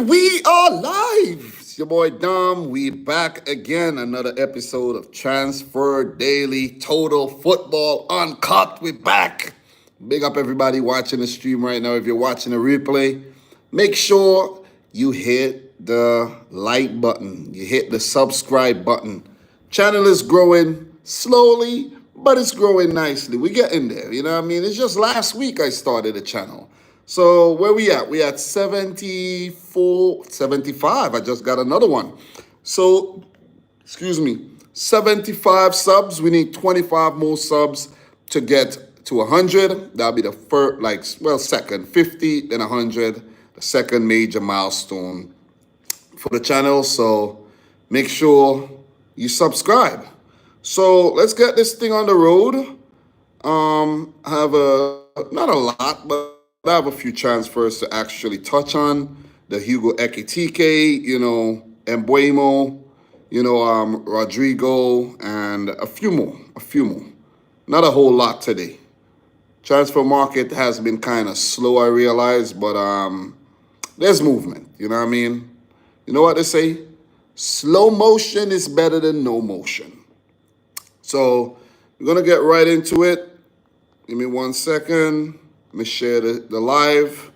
And we are live. It's your boy Dom. We back again. Another episode of Transfer Daily Total Football Uncut. We back. Big up everybody watching the stream right now. If you're watching the replay, make sure you hit the like button. You hit the subscribe button. Channel is growing slowly, but it's growing nicely. We getting there. You know what I mean? It's just last week I started the channel. So where we at? We at 74, 75. I just got another one. So, excuse me, 75 subs. We need 25 more subs to get to 100. That'll be the first, second. 50, then 100. The second major milestone for the channel. So make sure you subscribe. So let's get this thing on the road. I have not a lot, but I have a few transfers to actually touch on. The Hugo Ekitike, Mbuemo, Rodrygo, and a few more. Not a whole lot today. Transfer market has been kind of slow, I realize, but there's movement. You know what I mean? You know what they say? Slow motion is better than no motion. So we're going to get right into it. Give me 1 second. Let me share the live,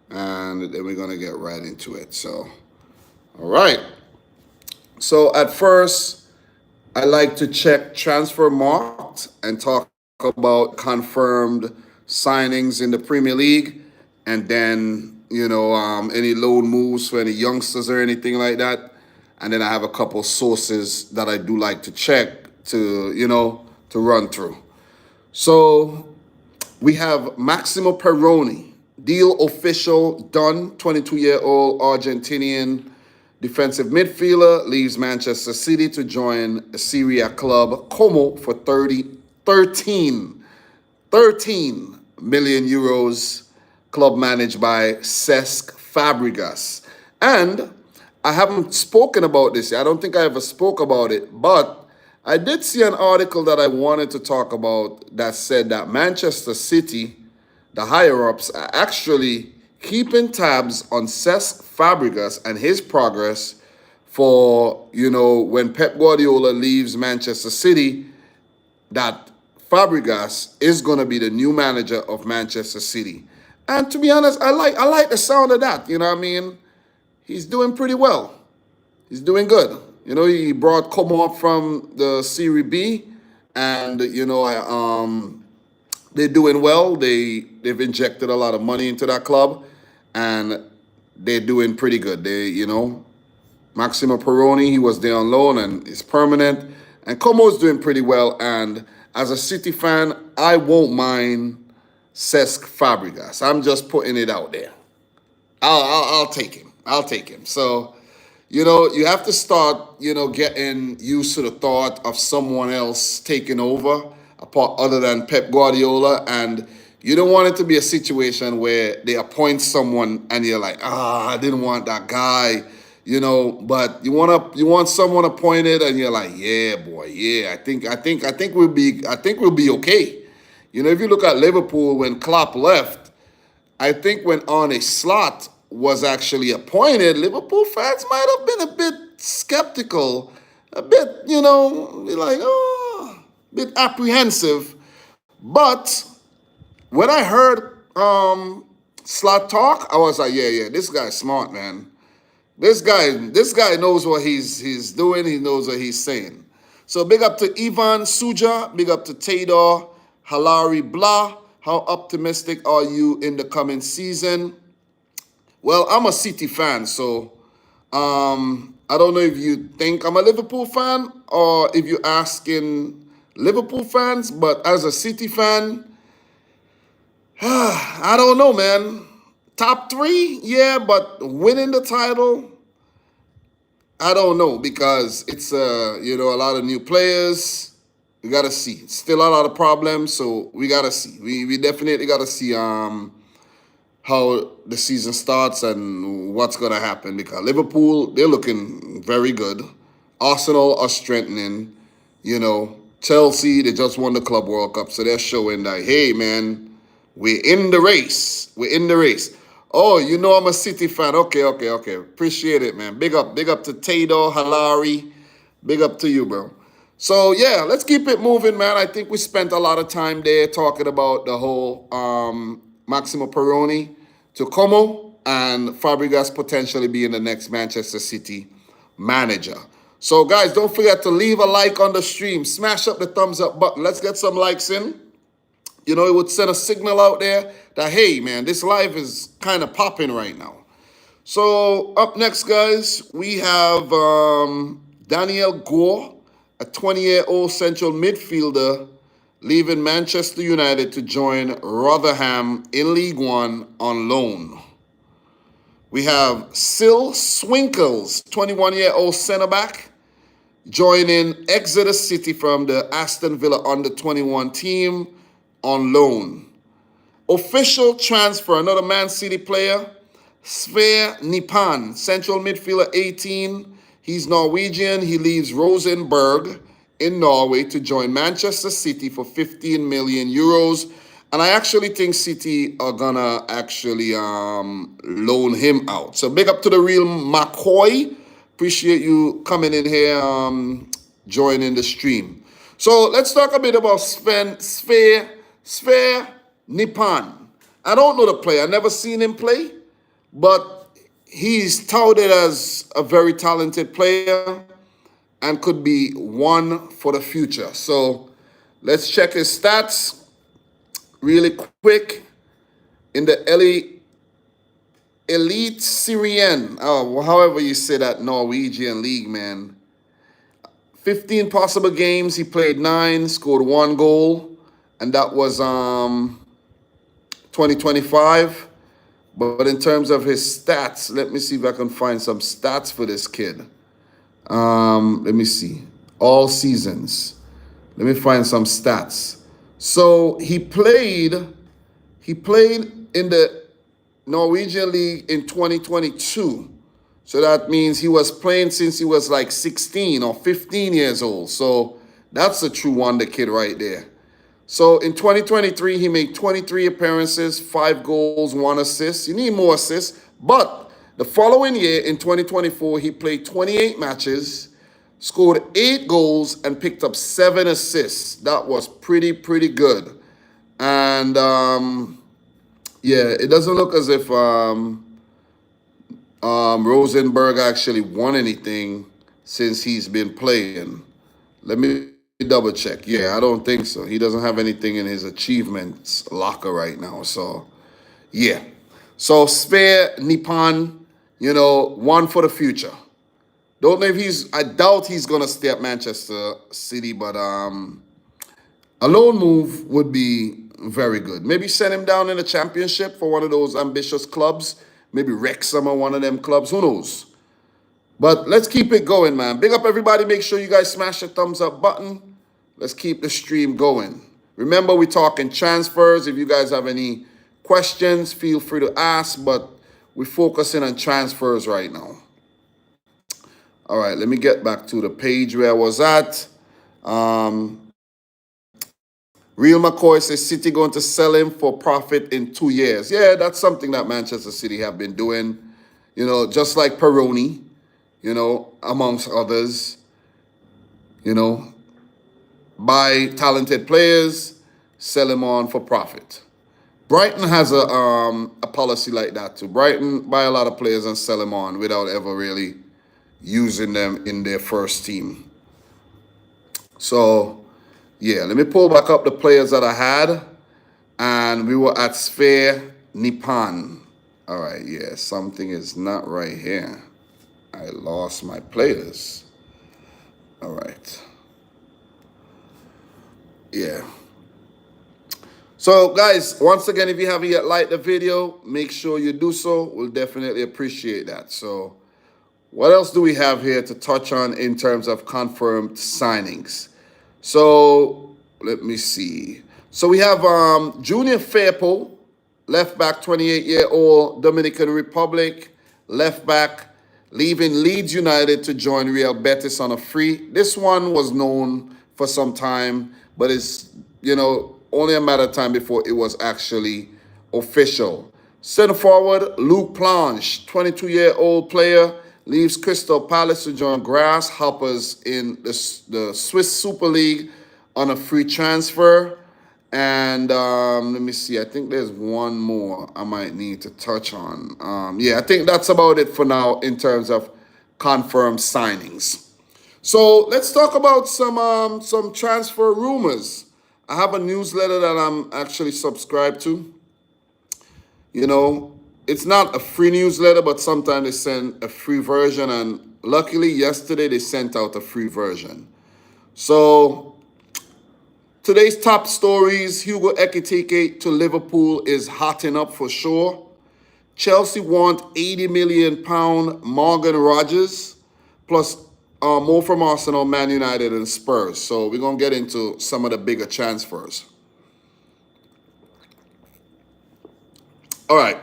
and then we're going to get right into it. So, all right. So at first, I like to check transfer marked and talk about confirmed signings in the Premier League, and then, any loan moves for any youngsters or anything like that. And then I have a couple sources that I do like to check to run through. So we have Maximo Perrone, deal official, done. 22-year-old Argentinian defensive midfielder leaves Manchester City to join a Serie A club Como for 13 million euros, club managed by Cesc Fabregas. And I haven't spoken about this yet. I don't think I ever spoke about it, but I did see an article that I wanted to talk about that said that Manchester City, the higher-ups, are actually keeping tabs on Cesc Fabregas and his progress for, when Pep Guardiola leaves Manchester City, that Fabregas is going to be the new manager of Manchester City. And to be honest, I like the sound of that. You know what I mean? He's doing pretty well. He's doing good. He brought Como up from the Serie B, and they're doing well. They've injected a lot of money into that club, and they're doing pretty good. Maximo Perrone, he was there on loan and is permanent, and Como's doing pretty well. And as a City fan, I won't mind Cesc Fabregas. I'm just putting it out there. I'll take him. So, you have to start, getting used to the thought of someone else taking over, apart other than Pep Guardiola. And you don't want it to be a situation where they appoint someone and you're like, I didn't want that guy, but you want someone appointed and you're like, yeah, boy, yeah, I think we'll be okay. If you look at Liverpool when Klopp left, I think when Arne Slot was actually appointed, Liverpool fans might have been a bit skeptical, a bit, a bit apprehensive. But when I heard Slot talk, I was like, yeah, this guy's smart, man. This guy knows what he's doing. He knows what he's saying. So big up to Ivan Suja, big up to Tador Halari Blah. How optimistic are you in the coming season? Well, I'm a City fan, so I don't know if you think I'm a Liverpool fan or if you're asking Liverpool fans, but as a City fan, I don't know, man. Top 3, yeah, but winning the title, I don't know, because it's a lot of new players. We gotta see. Still a lot of problems, so we gotta see. We definitely gotta see how the season starts and what's gonna happen, because Liverpool, they're looking very good. Arsenal are strengthening. Chelsea, they just won the Club World Cup, so they're showing that, hey, man, we're in the race. Oh, you know I'm a City fan. Okay, okay, okay. Appreciate it, man. Big up to Tato, Halari. Big up to you, bro. So yeah, let's keep it moving, man. I think we spent a lot of time there talking about the whole Maximo Peroni to Como and Fabregas potentially being the next Manchester City manager. So guys, don't forget to leave a like on the stream. Smash up the thumbs up button. Let's get some likes in. You know, it would send a signal out there that, hey, man, this live is kind of popping right now. So up next, guys, we have Daniel Gore, a 20-year-old central midfielder, leaving Manchester United to join Rotherham in League One on loan. We have Sil Swinkles, 21-year-old centre-back, joining Exeter City from the Aston Villa under-21 team on loan. Official transfer, another Man City player, Sverre Nipan, central midfielder, 18. He's Norwegian. He leaves Rosenborg in Norway to join Manchester City for 15 million euros. And I actually think City are gonna actually loan him out. So big up to the real McCoy. Appreciate you coming in here, joining the stream. So let's talk a bit about Sverre Nipan. I don't know the player. I've never seen him play, but he's touted as a very talented player and could be one for the future. So let's check his stats really quick. In the Elite Syrian, oh, however you say that Norwegian league, man. 15 possible games, he played 9, scored 1 goal, and that was 2025. But in terms of his stats, let me see if I can find some stats for this kid. Let me see. All seasons. Let me find some stats. So he played in the Norwegian League in 2022. So that means he was playing since he was like 16 or 15 years old. So that's a true wonder kid right there. So in 2023, he made 23 appearances, 5 goals, 1 assist. You need more assists. But the following year, in 2024, he played 28 matches, scored 8 goals, and picked up 7 assists. That was pretty good. And yeah, it doesn't look as if Rosenborg actually won anything since he's been playing. Let me double check. Yeah, I don't think so. He doesn't have anything in his achievements locker right now. So, yeah. So, Sverre Nipan, you know, one for the future. Don't know if I doubt he's going to stay at Manchester City, but a loan move would be very good. Maybe send him down in the championship for one of those ambitious clubs. Maybe Wrexham or one of them clubs. Who knows? But let's keep it going, man. Big up everybody. Make sure you guys smash the thumbs up button. Let's keep the stream going. Remember, we're talking transfers. If you guys have any questions, feel free to ask. But we're focusing on transfers right now. All right, let me get back to the page where I was at. Real McCoy says City going to sell him for profit in 2 years. Yeah, that's something that Manchester City have been doing. You know, just like Peroni, you know, amongst others. You know, buy talented players, sell them on for profit. Brighton has a policy like that too. Brighton buy a lot of players and sell them on without ever really using them in their first team. So, yeah, let me pull back up the players that I had. And we were at Sverre Nipan. All right, yeah, something is not right here. I lost my players. All right. Yeah. So, guys, once again, if you haven't yet liked the video, make sure you do so. We'll definitely appreciate that. So, what else do we have here to touch on in terms of confirmed signings? So, let me see. So, we have Junior Firpo, left back, 28-year-old, Dominican Republic, left back, leaving Leeds United to join Real Betis on a free. This one was known for some time, but it's, you know, only a matter of time before it was actually official. Center forward Luke Planche, 22-year-old player, leaves Crystal Palace to join Grasshoppers in the Swiss Super League on a free transfer. And let me see, I think there's one more I might need to touch on. Yeah, I think that's about it for now in terms of confirmed signings. So let's talk about some transfer rumors. I have a newsletter that I'm actually subscribed to. You know, it's not a free newsletter, but sometimes they send a free version. And luckily, yesterday they sent out a free version. So today's top stories: Hugo Ekitike to Liverpool is hotting up for sure. Chelsea want £80 million Morgan Rogers, plus more from Arsenal, Man United, and Spurs. So we're going to get into some of the bigger transfers. All right.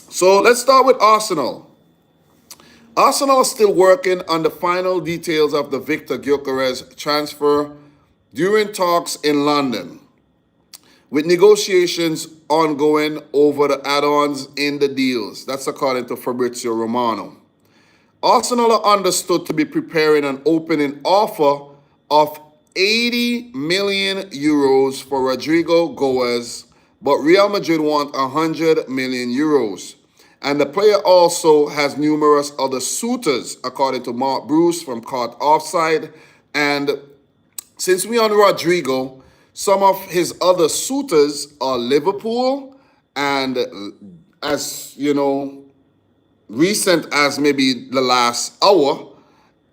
So let's start with Arsenal. Arsenal is still working on the final details of the Victor Gyökeres transfer during talks in London, with negotiations ongoing over the add-ons in the deals. That's according to Fabrizio Romano. Arsenal are understood to be preparing an opening offer of 80 million euros for Rodrygo Goes, but Real Madrid want 100 million euros. And the player also has numerous other suitors, according to Mark Bruce from Caught Offside. And since we on Rodrygo, some of his other suitors are Liverpool, and as you know, recent as maybe the last hour,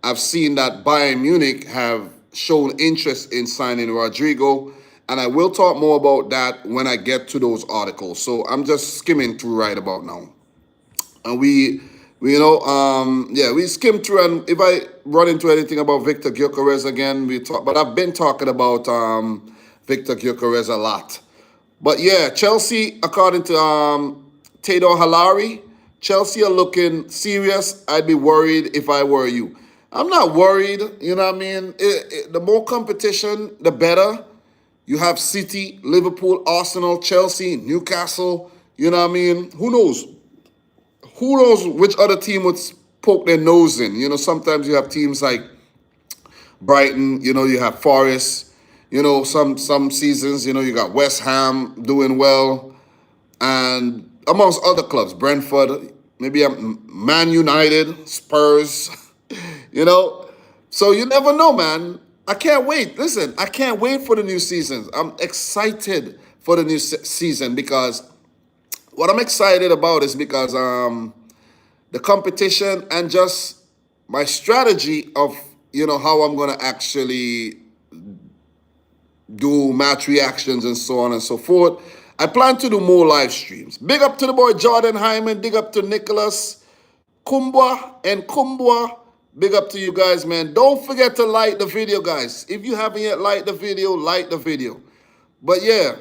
I've seen that Bayern Munich have shown interest in signing Rodrygo, and I will talk more about that when I get to those articles. So I'm just skimming through right about now. And we skimmed through, and if I run into anything about Victor Gyökeres again, we talk, but I've been talking about Victor Gyökeres a lot. But yeah, Chelsea, according to Tador Halari, Chelsea are looking serious. I'd be worried if I were you. I'm not worried, you know what I mean? The more competition, the better. You have City, Liverpool, Arsenal, Chelsea, Newcastle, you know what I mean? Who knows? Who knows which other team would poke their nose in? You know, sometimes you have teams like Brighton, you know, you have Forest, you know, some seasons, you know, you got West Ham doing well, and amongst other clubs, Brentford, maybe Man United, Spurs, you know. So you never know, man. I can't wait. Listen, I can't wait for the new season. I'm excited for the new season because what I'm excited about is because the competition and just my strategy of, you know, how I'm going to actually do match reactions and so on and so forth. I plan to do more live streams. Big up to the boy Jordan Hyman. Big up to Nicholas Kumbwa and Kumbwa. Big up to you guys, man. Don't forget to like the video, guys. If you haven't yet liked the video, like the video. But yeah,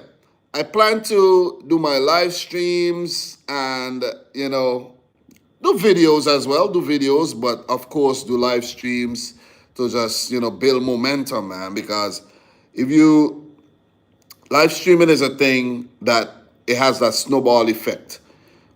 I plan to do my live streams and, you know, do videos as well. Do videos, but of course do live streams to just, you know, build momentum, man. Because if you, live streaming is a thing that it has that snowball effect.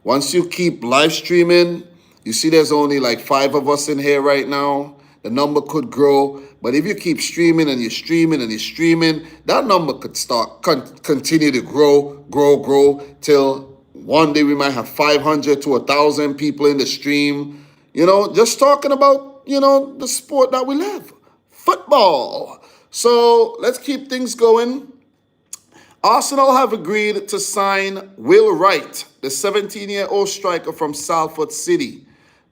Once you keep live streaming, you see there's only like 5 of us in here right now. The number could grow, but if you keep streaming and you're streaming and you're streaming, that number could start continue to grow till one day we might have 500 to 1,000 people in the stream. You know, just talking about, you know, the sport that we love, football. So let's keep things going. Arsenal have agreed to sign Will Wright, the 17-year-old striker from Salford City.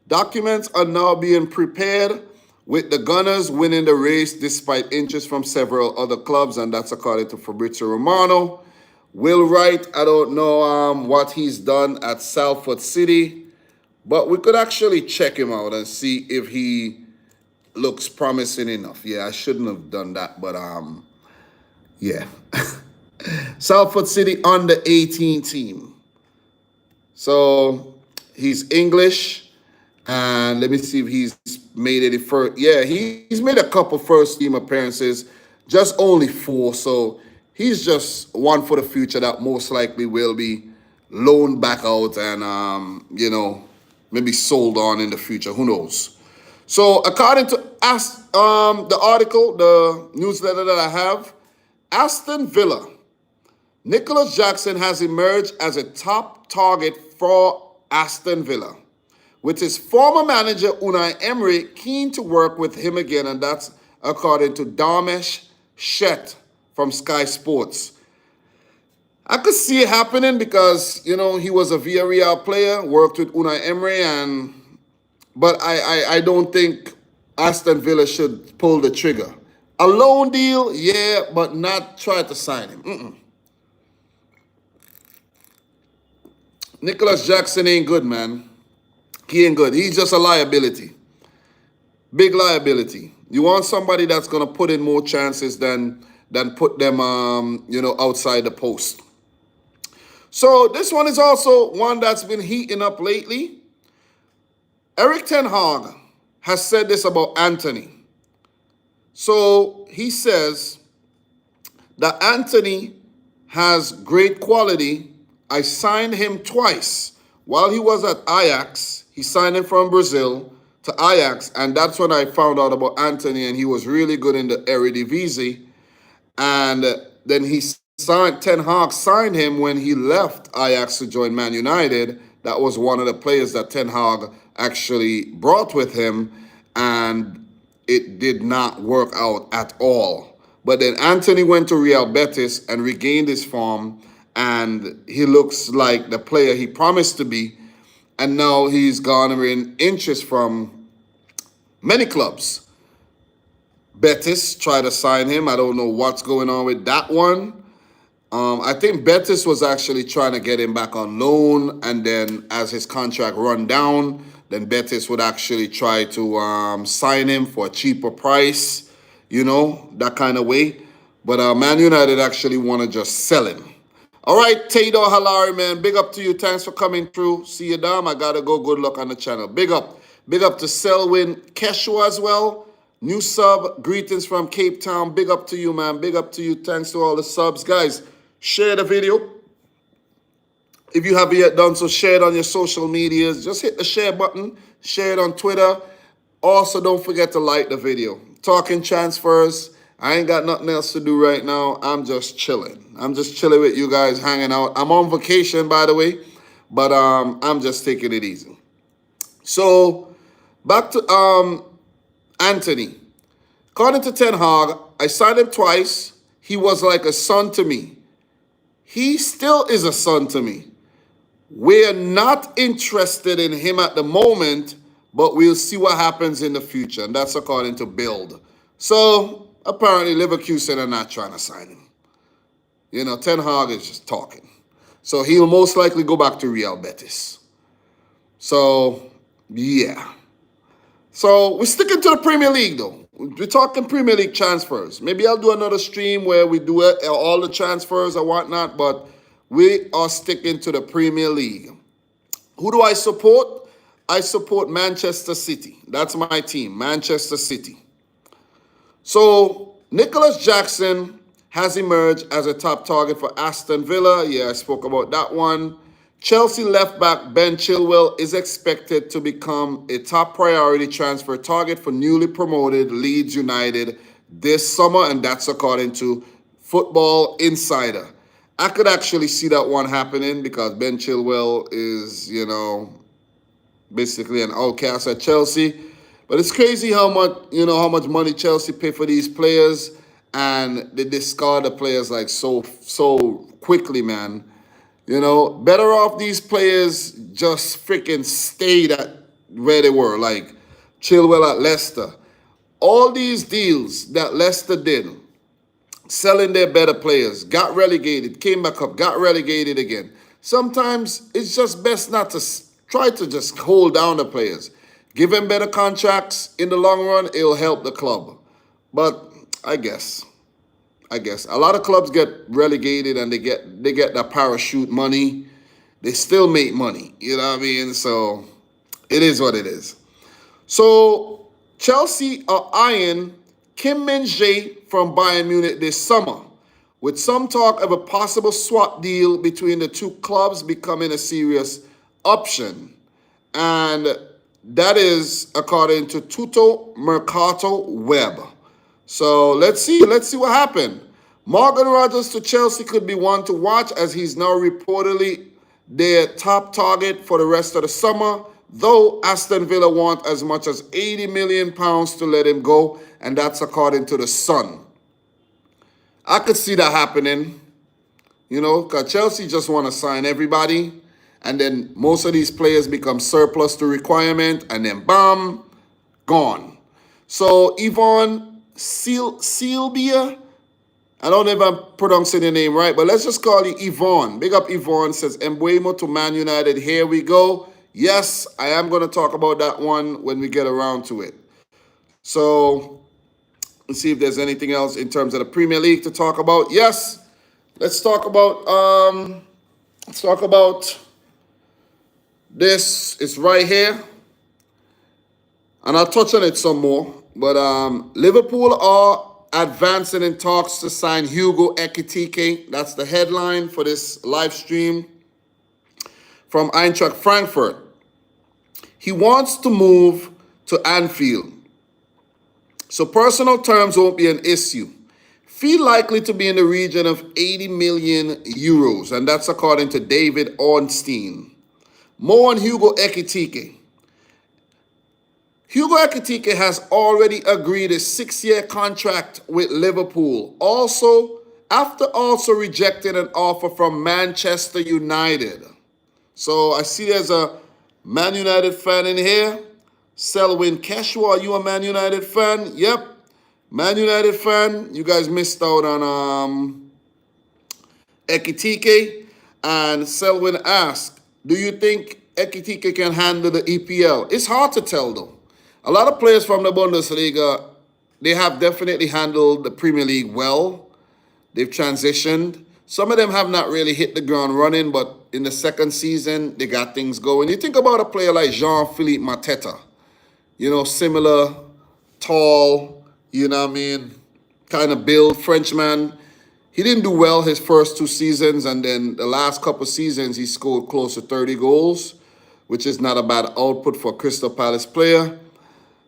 Documents are now being prepared, with the Gunners winning the race despite interest from several other clubs, and that's according to Fabrizio Romano. Will Wright, I don't know what he's done at Salford City, but we could actually check him out and see if he looks promising enough. Yeah, I shouldn't have done that, but yeah. Salford City under 18 team. So he's English. And let me see if he's made any first. Yeah, he's made a couple first team appearances, just only 4. So he's just one for the future that most likely will be loaned back out and maybe sold on in the future. Who knows? So according to the article, the newsletter that I have, Aston Villa, Nicholas Jackson has emerged as a top target for Aston Villa, with his former manager Unai Emery keen to work with him again, and that's according to Dharmesh Sheth from Sky Sports. I could see it happening because, he was a Villarreal player, worked with Unai Emery, but I don't think Aston Villa should pull the trigger. A loan deal, yeah, but not try to sign him. Nicholas Jackson ain't good, man. He ain't good. He's just a liability. Big liability. You want somebody that's gonna put in more chances than put them outside the post. So this one is also one that's been heating up lately. Erik ten Hag has said this about Anthony. So he says that Anthony has great quality. I signed him twice. While he was at Ajax, he signed him from Brazil to Ajax, and that's when I found out about Anthony, and he was really good in the Eredivisie. And then Ten Hag signed him when he left Ajax to join Man United. That was one of the players that Ten Hag actually brought with him, and it did not work out at all. But then Anthony went to Real Betis and regained his form, and he looks like the player he promised to be. And now he's garnering interest from many clubs. Betis tried to sign him. I don't know what's going on with that one. I think Betis was actually trying to get him back on loan, and then as his contract run down, then Betis would actually try to sign him for a cheaper price, that kind of way. But Man United actually want to just sell him. All right, Tado Halari, man, big up to you. Thanks for coming through. See you, Dom. I got to go. Good luck on the channel. Big up. Big up to Selwyn Keshua as well. New sub. Greetings from Cape Town. Big up to you, man. Big up to you. Thanks to all the subs. Guys, share the video. If you haven't yet done so, share it on your social medias. Just hit the share button. Share it on Twitter. Also, don't forget to like the video. Talking transfers. I ain't got nothing else to do right now. I'm just chilling. I'm just chilling with you guys, hanging out. I'm on vacation, by the way, but I'm just taking it easy. So, back to Anthony. According to Ten Hag, I signed him twice. He was like a son to me. He still is a son to me. We're not interested in him at the moment, but we'll see what happens in the future. And that's according to Bild. So, apparently, Leverkusen are not trying to sign him. Ten Hag is just talking. So he'll most likely go back to Real Betis. So, yeah. So we're sticking to the Premier League, though. We're talking Premier League transfers. Maybe I'll do another stream where we do all the transfers or whatnot, but we are sticking to the Premier League. Who do I support? I support Manchester City. That's my team, Manchester City. So, Nicholas Jackson has emerged as a top target for Aston Villa. Yeah, I spoke about that one. Chelsea left back Ben Chilwell is expected to become a top priority transfer target for newly promoted Leeds United this summer, and that's according to Football Insider. I could actually see that one happening because Ben Chilwell is, basically an outcast at Chelsea. But it's crazy how much money Chelsea pay for these players, and they discard the players like so quickly, man. Better off these players just freaking stayed at where they were, like Chilwell at Leicester. All these deals that Leicester did, selling their better players, got relegated, came back up, got relegated again. Sometimes it's just best not to try to just hold down the players. Give them better contracts. In the long run, it'll help the club. But I guess a lot of clubs get relegated and they get that parachute money. They still make money. You know what I mean? So it is what it is. So Chelsea are eyeing Kim Min-jae from Bayern Munich this summer. with some talk of a possible swap deal between the two clubs becoming a serious option. And that is according to Tutto Mercato Web. So let's see what happened. Morgan Rogers to Chelsea could be one to watch, as he's now reportedly their top target for the rest of the summer, though Aston Villa want as much as £80 million to let him go, and that's according to The Sun. I could see that happening, because Chelsea just want to sign everybody, and then most of these players become surplus to requirement, and then bam, gone. So Yvonne Sealbia, I don't know if I'm pronouncing the name right, but let's just call you Yvonne. Big up Yvonne, says Mbuemo to Man United. Here we go. Yes, I am going to talk about that one when we get around to it. So let's see if there's anything else in terms of the Premier League to talk about. Yes, let's talk about this. It's right here, and I'll touch on it some more. But Liverpool are advancing in talks to sign Hugo Ekitike. That's the headline for this live stream from Eintracht Frankfurt. He wants to move to Anfield, so personal terms won't be an issue. Fee likely to be in the region of 80 million euros, and that's according to David Ornstein. More on Hugo Ekitike. Hugo Ekitike has already agreed a 6-year contract with Liverpool, after rejecting an offer from Manchester United. So I see there's a Man United fan in here. Selwyn Keshwa, are you a Man United fan? Yep, Man United fan. You guys missed out on Ekitike. And Selwyn asked, do you think Ekitike can handle the EPL? It's hard to tell, though. A lot of players from the Bundesliga, they have definitely handled the Premier League well. They've transitioned. Some of them have not really hit the ground running, but in the second season, they got things going. You think about a player like Jean-Philippe Mateta, similar, tall, kind of build, Frenchman. He didn't do well his first 2 seasons, and then the last couple seasons, he scored close to 30 goals, which is not a bad output for a Crystal Palace player.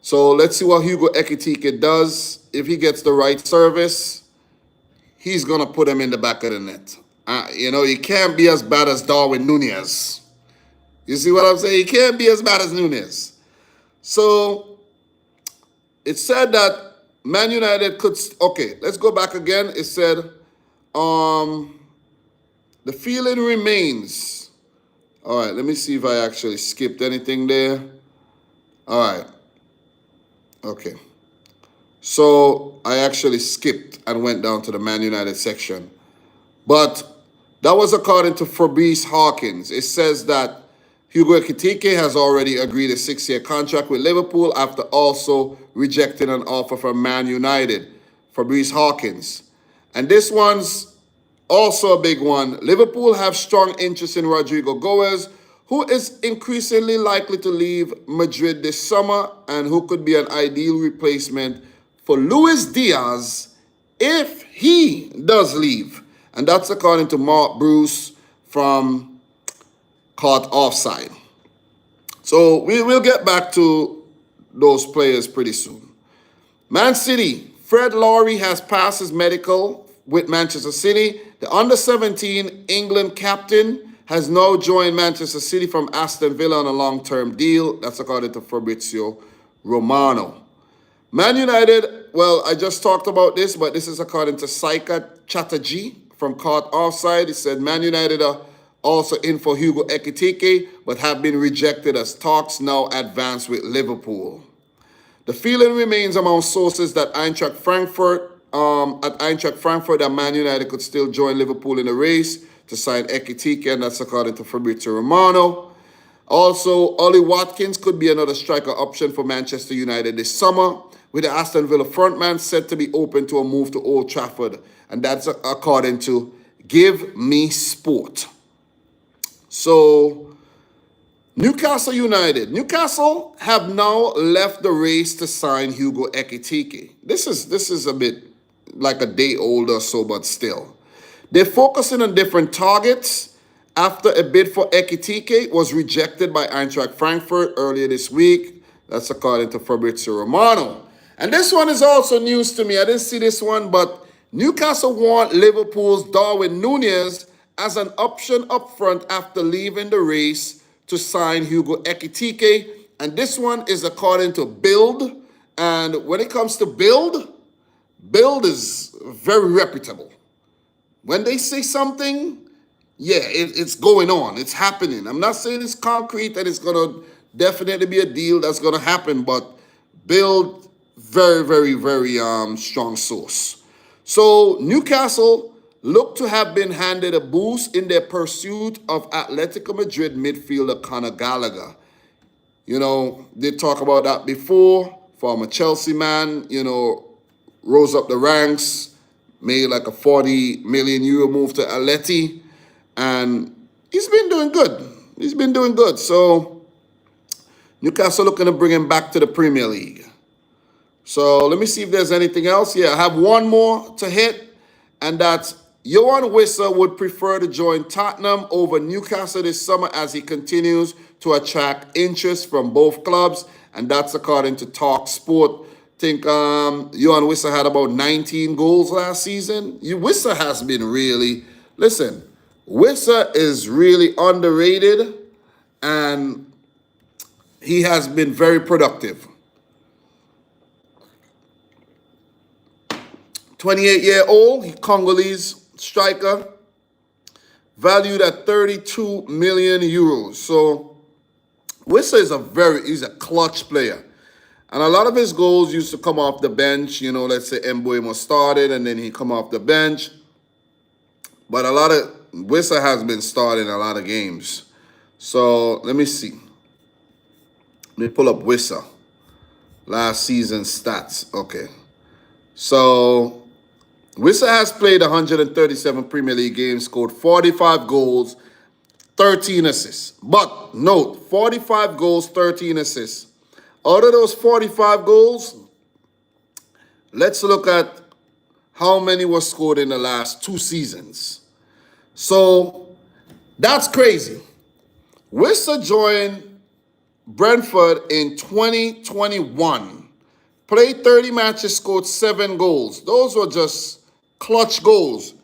So let's see what Hugo Ekitike does. If he gets the right service, he's going to put him in the back of the net. He can't be as bad as Darwin Núñez. You see what I'm saying? He can't be as bad as Núñez. So it said that Man United could... Okay, let's go back again. It said the feeling remains. All right, let me see if I actually skipped anything there. All right. Okay. So I actually skipped and went down to the Man United section. But that was according to Fabrice Hawkins. It says that Hugo Ekitike has already agreed a 6-year contract with Liverpool after also rejecting an offer from Man United. Fabrice Hawkins. And this one's also a big one. Liverpool have strong interest in Rodrygo Goes, who is increasingly likely to leave Madrid this summer and who could be an ideal replacement for Luis Diaz if he does leave. And that's according to Mark Bruce from Caught Offside. So we'll get back to those players pretty soon. Man City, Fred Lowry has passed his medical with Manchester City. The under-17 England captain has now joined Manchester City from Aston Villa on a long-term deal. That's according to Fabrizio Romano. Man United, well, I just talked about this, but this is according to Saika Chatterjee from Caught Offside. He said Man United are also in for Hugo Ekitike, but have been rejected as talks now advance with Liverpool. The feeling remains among sources that Eintracht Frankfurt that Man United could still join Liverpool in the race to sign Ekitike, and that's according to Fabrizio Romano. Also, Ollie Watkins could be another striker option for Manchester United this summer, with the Aston Villa frontman said to be open to a move to Old Trafford, and that's according to Give Me Sport. So, Newcastle United. Newcastle have now left the race to sign Hugo Ekitike. This is a bit like a day old or so, but still. They're focusing on different targets after a bid for Ekitike was rejected by Eintracht Frankfurt earlier this week. That's according to Fabrizio Romano. And this one is also news to me. I didn't see this one, but Newcastle want Liverpool's Darwin Núñez as an option up front after leaving the race to sign Hugo Ekitike. And this one is according to Bild. And when it comes to Bild is very reputable. When they say something, yeah, it's going on. It's happening. I'm not saying it's concrete and it's going to definitely be a deal that's going to happen, but Bild, very, very, very strong source. So Newcastle look to have been handed a boost in their pursuit of Atletico Madrid midfielder Conor Gallagher. You know, they talk about that before. Former Chelsea man, you know, rose up the ranks, made like a 40 million euro move to Atleti, and he's been doing good. He's been doing good. So Newcastle looking to bring him back to the Premier League. So let me see if there's anything else. Yeah, I have one more to hit, and that's Johan Wissa would prefer to join Tottenham over Newcastle this summer as he continues to attract interest from both clubs, and that's according to Talk Sport. I think Johan Wissa had about 19 goals last season. Wissa has been really, listen, Wissa is really underrated, and he has been very productive. 28-year-old Congolese striker, valued at 32 million euros. So Wissa is he's a clutch player. And a lot of his goals used to come off the bench. You know, let's say Mbuemo started and then he come off the bench. But Wissa has been starting a lot of games. So let me see. Let me pull up Wissa. Last season stats. Okay. So Wissa has played 137 Premier League games, scored 45 goals, 13 assists. But note, 45 goals, 13 assists. Out of those 45 goals, let's look at how many were scored in the last 2 seasons. So that's crazy. Wissa joined Brentford in 2021. Played 30 matches, scored 7 goals. Those were just clutch goals.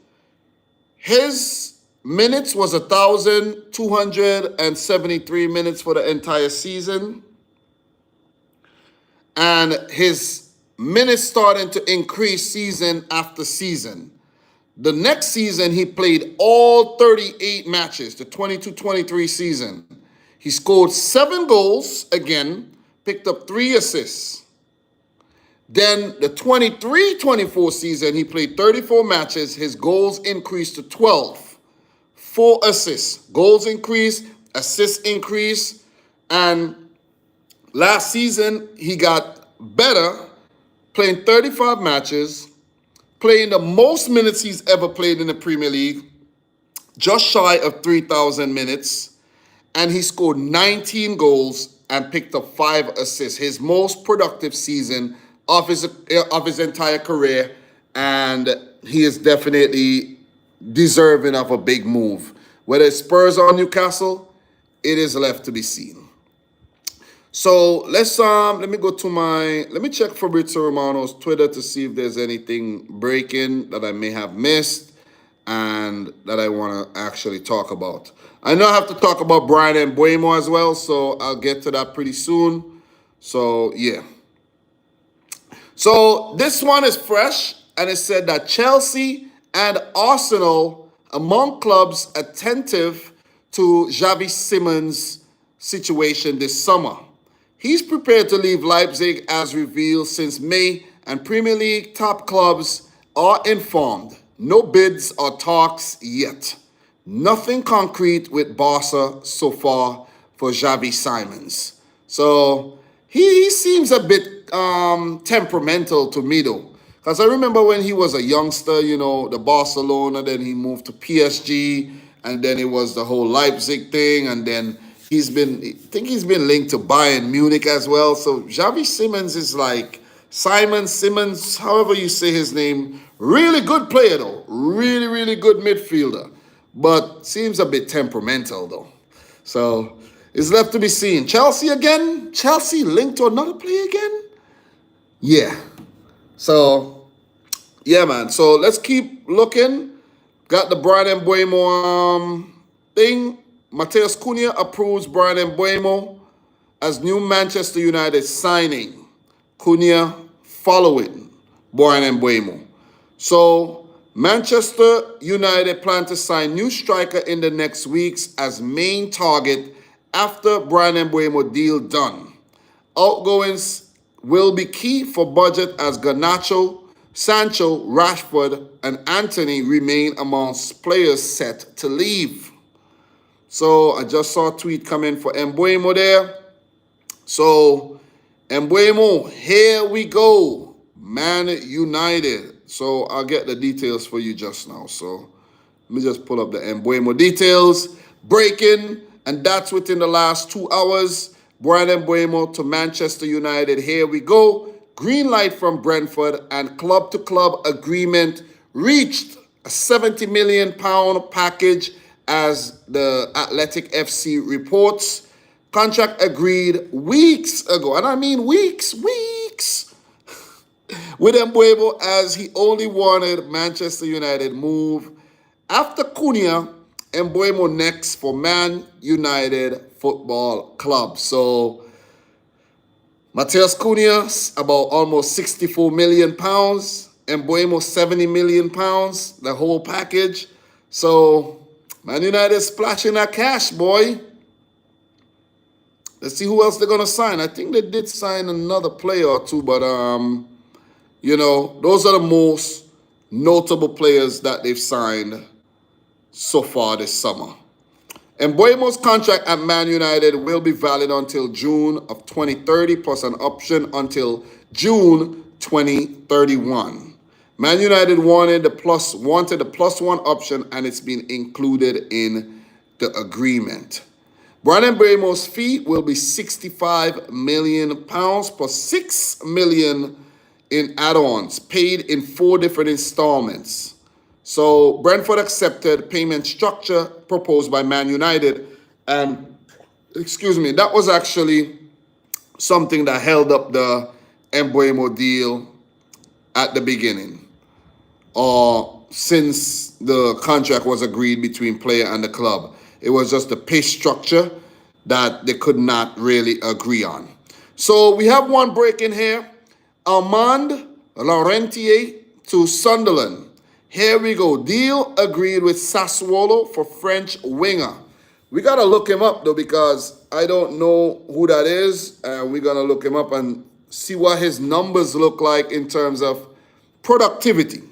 His minutes was 1,273 minutes for the entire season. And his minutes starting to increase season after season. The next season, he played all 38 matches, the 22-23 season. He scored 7 goals again, picked up 3 assists. Then the 23-24 season, he played 34 matches. His goals increased to 12. 4 assists. Goals increased, assists increased, and last season, he got better, playing 35 matches, playing the most minutes he's ever played in the Premier League, just shy of 3,000 minutes, and he scored 19 goals and picked up 5 assists. His most productive season of his entire career, and he is definitely deserving of a big move. Whether it's Spurs or Newcastle, it is left to be seen. So let me check Fabrizio Romano's Twitter to see if there's anything breaking that I may have missed and that I want to actually talk about. I know I have to talk about Brian and Mbuemo as well, so I'll get to that pretty soon. So yeah. So this one is fresh, and it said that Chelsea and Arsenal among clubs attentive to Xavi Simons' situation this summer. He's prepared to leave Leipzig as revealed since May, and Premier League top clubs are informed. No bids or talks yet. Nothing concrete with Barca so far for Xavi Simons. So he seems a bit temperamental to me though. Because I remember when he was a youngster, you know, the Barcelona, then he moved to PSG, and then it was the whole Leipzig thing, and then he's been linked to Bayern Munich as well. So Xavi Simons is like Simon Simmons, however you say his name. Really good player though. Really, really good midfielder. But seems a bit temperamental though. So it's left to be seen. Chelsea again? Chelsea linked to another player again? Yeah. So, yeah, man. So let's keep looking. Got the Brian Mbuemo thing. Mateus Cunha approves Brian Mbuemo as new Manchester United signing. Cunha following Brian Mbuemo. So Manchester United plan to sign new striker in the next weeks as main target after Brian Mbuemo deal done. Outgoings will be key for budget as Garnacho, Sancho, Rashford, and Anthony remain amongst players set to leave. So I just saw a tweet come in for Mbuemo there. So Mbuemo, here we go. Man United. So I'll get the details for you just now. So let me just pull up the Mbuemo details. Breaking, and that's within the last 2 hours. Brian Mbuemo to Manchester United. Here we go. Green light from Brentford and club-to-club agreement reached. A £70 million package as the Athletic FC reports. Contract agreed weeks ago, and I mean weeks, with Mbuemo as he only wanted Manchester United move. After Cunha, Mbuemo next for Man United Football Club. So Mateus Cunha, about almost £64 million. Mbuemo, £70 million, the whole package. So Man United splashing that cash, boy. Let's see who else they're going to sign. I think they did sign another player or two, but, you know, those are the most notable players that they've signed so far this summer. Mbuemo's contract at Man United will be valid until June of 2030, plus an option until June 2031. Man United wanted the plus one option, and it's been included in the agreement. Brian Mbuemo's fee will be £65 million plus £6 million in add-ons paid in 4 different installments. So Brentford accepted payment structure proposed by Man United, and that was actually something that held up the Mbuemo deal at the beginning, or since the contract was agreed between player and the club. It was just the pay structure that they could not really agree on. So we have one break in here. Armand Laurentier to Sunderland. Here we go. Deal agreed with Sassuolo for French winger. We got to look him up, though, because I don't know who that is. We're going to look him up and see what his numbers look like in terms of productivity.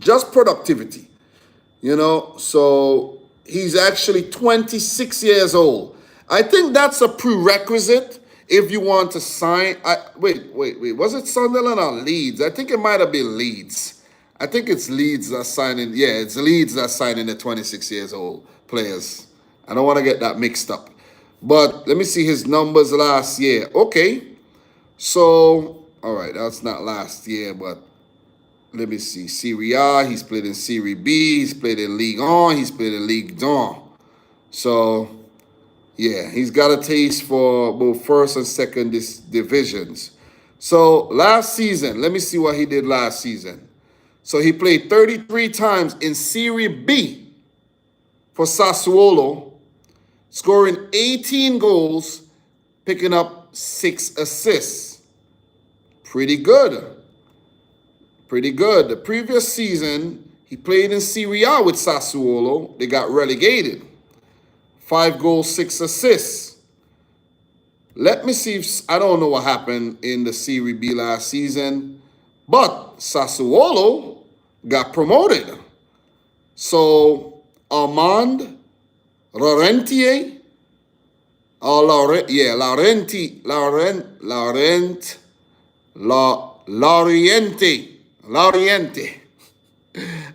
Just productivity. You know, so he's actually 26 years old. I think that's a prerequisite if you want to sign. Wait. Was it Sunderland or Leeds? I think it might have been Leeds. I think it's Leeds that's signing. Yeah, it's Leeds that's signing the 26 years old players. I don't want to get that mixed up. But let me see his numbers last year. Okay. So, all right, that's not last year, but let me see. Serie A, he's played in Serie B, he's played in Ligue 1, he's played in Ligue 1. So, yeah, he's got a taste for both first and second divisions. So, last season, let me see what he did last season. So, he played 33 times in Serie B for Sassuolo, scoring 18 goals, picking up 6 assists. Pretty good. The previous season, he played in Serie A with Sassuolo. They got relegated. 5 goals, 6 assists. Let me see if, I don't know what happened in the Serie B last season, but Sassuolo got promoted. So, Armand Laurentier, Laurentier.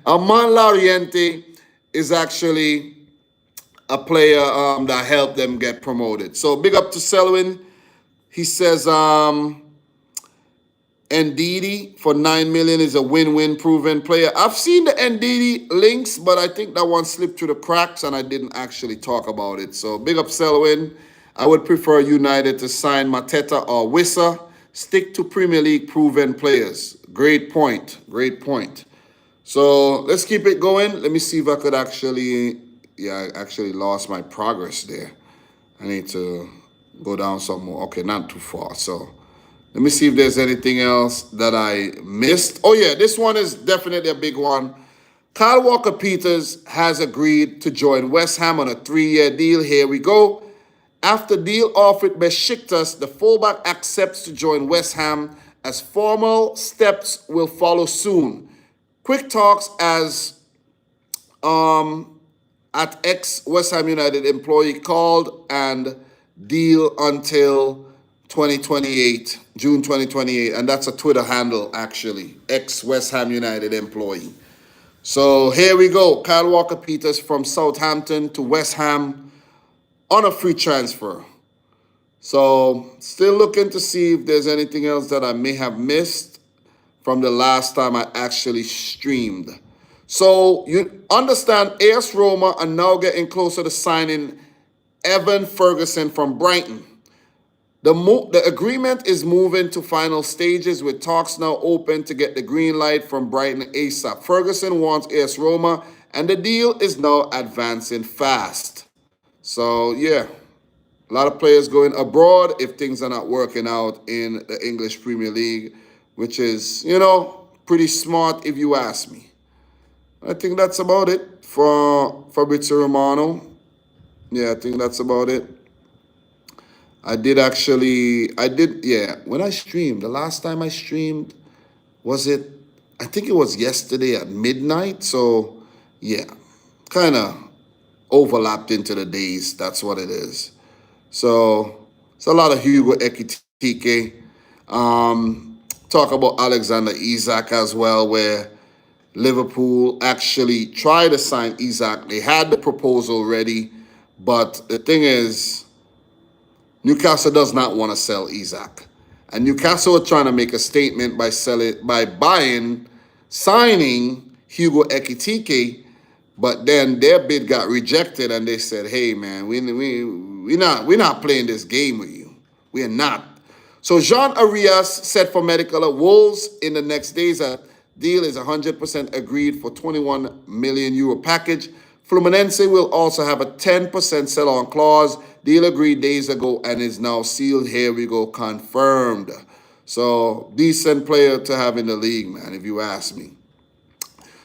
Armand Laurentier is actually a player that helped them get promoted. So big up to Selwyn. He says, Ndidi for 9 million is a win-win proven player. I've seen the Ndidi links, but I think that one slipped through the cracks and I didn't actually talk about it. So big up Selwyn. I would prefer United to sign Mateta or Wissa. Stick to Premier League proven players. Great point. Great point. So let's keep it going. Let me see if I could actually, yeah, I actually lost my progress there. I need to go down some more. Okay, not too far. So let me see if there's anything else that I missed. Oh yeah, this one is definitely a big one. Kyle Walker-Peters has agreed to join West Ham on a 3-year deal. Here we go. After deal offered Besiktas, the fullback accepts to join West Ham as formal steps will follow soon. Quick talks as at ex-West Ham United employee called and deal until 2028, June 2028. And that's a Twitter handle, actually, ex-West Ham United employee. So here we go. Kyle Walker-Peters from Southampton to West Ham on a free transfer. So still looking to see if there's anything else that I may have missed from the last time I actually streamed. So you understand AS Roma are now getting closer to signing Evan Ferguson from Brighton. The agreement is moving to final stages with talks now open to get the green light from Brighton ASAP. Ferguson wants AS Roma and the deal is now advancing fast. So yeah, a lot of players going abroad if things are not working out in the English Premier League, which is, pretty smart if you ask me. I think that's about it for Fabrizio Romano. Yeah, I think that's about it. When I streamed, the last time I streamed, I think it was yesterday at midnight. So, yeah, kind of overlapped into the days. That's what it is. So, it's a lot of Hugo Ekitike. Talk about Alexander Isak as well, where Liverpool actually tried to sign Isak. They had the proposal ready, but the thing is, Newcastle does not want to sell Isak. And Newcastle are trying to make a statement by signing Hugo Ekitike, but then their bid got rejected and they said, hey man, we're not playing this game with you. We are not. So Jean Arias set for medical at Wolves in the next days. A deal is 100% agreed for €21 million package. Fluminense will also have a 10% sell-on clause. Deal agreed days ago and is now sealed. Here we go, confirmed. So decent player to have in the league, man, if you ask me.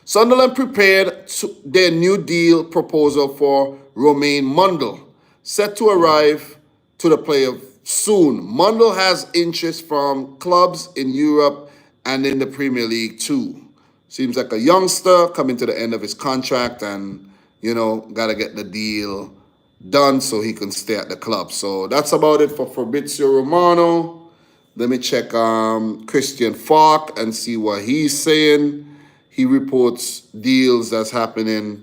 Sunderland prepared their new deal proposal for Romain Mundle, set to arrive to the player soon. Mundle has interest from clubs in Europe and in the Premier League too. Seems like a youngster coming to the end of his contract and, got to get the deal done so he can stay at the club. So that's about it for Fabrizio Romano. Let me check Christian Falk and see what he's saying. He reports deals that's happening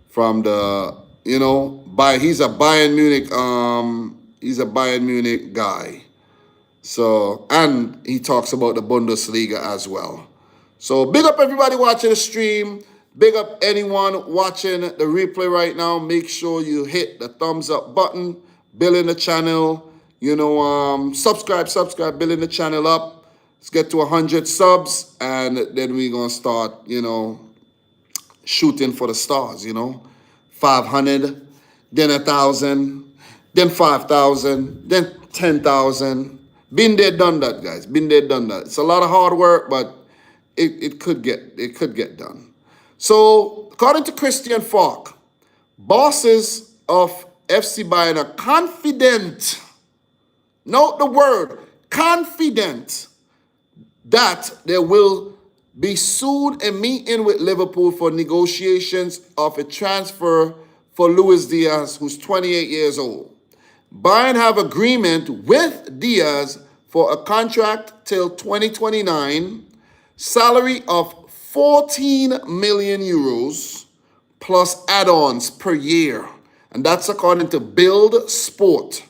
from the, he's a Bayern Munich guy. So, and he talks about the Bundesliga as well. So big up everybody watching the stream. Big up anyone watching the replay right now. Make sure you hit the thumbs up button, building the channel, subscribe, building the channel up. Let's get to 100 subs and then we're going to start, shooting for the stars, 500, then 1,000, then 5,000, then 10,000. Been there, done that, guys. Been there, done that. It's a lot of hard work, but it could get done. So, according to Christian Falk, bosses of FC Bayern are confident, note the word, confident, that there will be soon a meeting with Liverpool for negotiations of a transfer for Luis Diaz, who's 28 years old. Bayern have agreement with Diaz for a contract till 2029, salary of €14 million plus add-ons per year. And that's according to Build Sport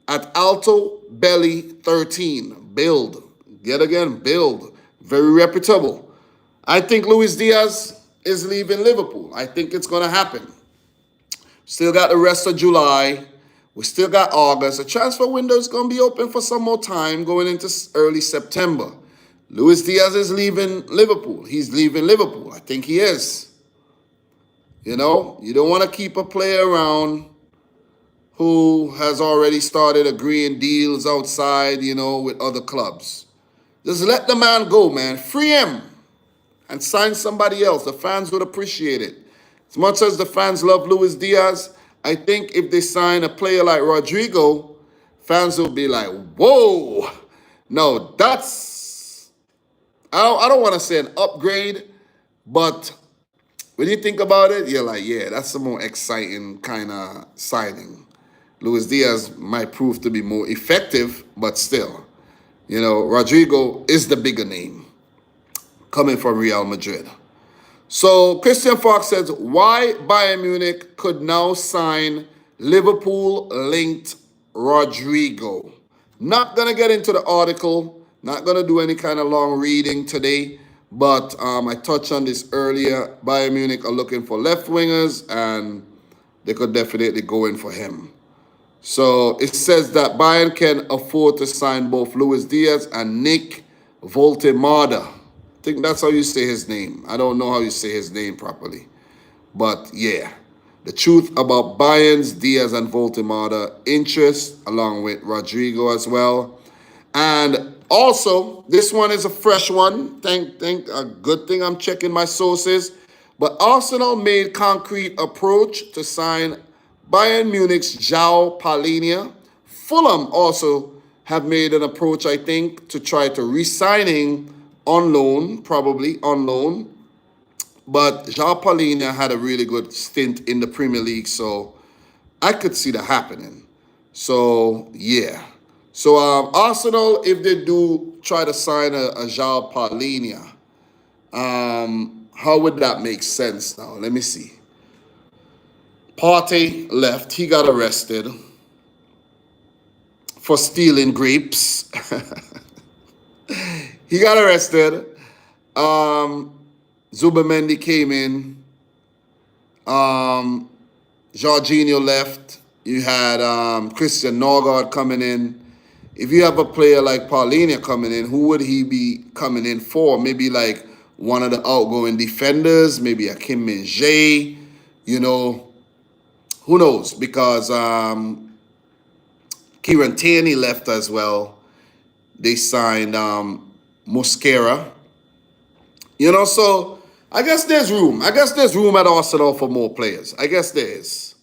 at Alto Belly 13. Build. yet again, build, very reputable. I think Luis Diaz is leaving Liverpool. I think it's going to happen. Still got the rest of July. We still got August. The transfer window is going to be open for some more time going into early September. Luis Diaz is leaving Liverpool. He's leaving Liverpool. I think he is. You know, you don't want to keep a player around who has already started agreeing deals outside, you know, with other clubs. Just let the man go, man. Free him and sign somebody else. The fans would appreciate it. As much as the fans love Luis Diaz, I think if they sign a player like Rodrygo, fans will be like, whoa. No, that's, I don't want to say an upgrade, but when you think about it, you're like, yeah, that's a more exciting kind of signing. Luis Diaz might prove to be more effective, but still, you know, Rodrygo is the bigger name coming from Real Madrid. So Christian Fox says, why Bayern Munich could now sign Liverpool-linked Rodrygo. Not going to get into the article, not going to do any kind of long reading today, but I touched on this earlier. Bayern Munich are looking for left wingers, and they could definitely go in for him. So it says that Bayern can afford to sign both Luis Diaz and Nick Voltemada. I think that's how you say his name. I don't know how you say his name properly. But yeah, the truth about Bayern's Diaz and Voltemada interest, along with Rodrygo as well. And also, this one is a fresh one. Thank a good thing I'm checking my sources. But Arsenal made concrete approach to sign Bayern Munich's João Palhinha. Fulham also have made an approach, I think, to try to re-signing on loan, probably on loan. But João Palhinha had a really good stint in the Premier League, so I could see that happening. So, yeah. So, Arsenal, if they do try to sign a João Palhinha, how would that make sense now? Let me see. Partey left. He got arrested for stealing grapes. He got arrested. Zubimendi came in. Jorginho left. You had Christian Norgard coming in. If you have a player like Palhinha coming in, who would he be coming in for? Maybe like one of the outgoing defenders, maybe a Kim Min-jae, you know. Who knows? Because Kieran Tierney left as well. They signed Mosquera. You know, so I guess there's room. I guess there's room at Arsenal for more players. I guess there is.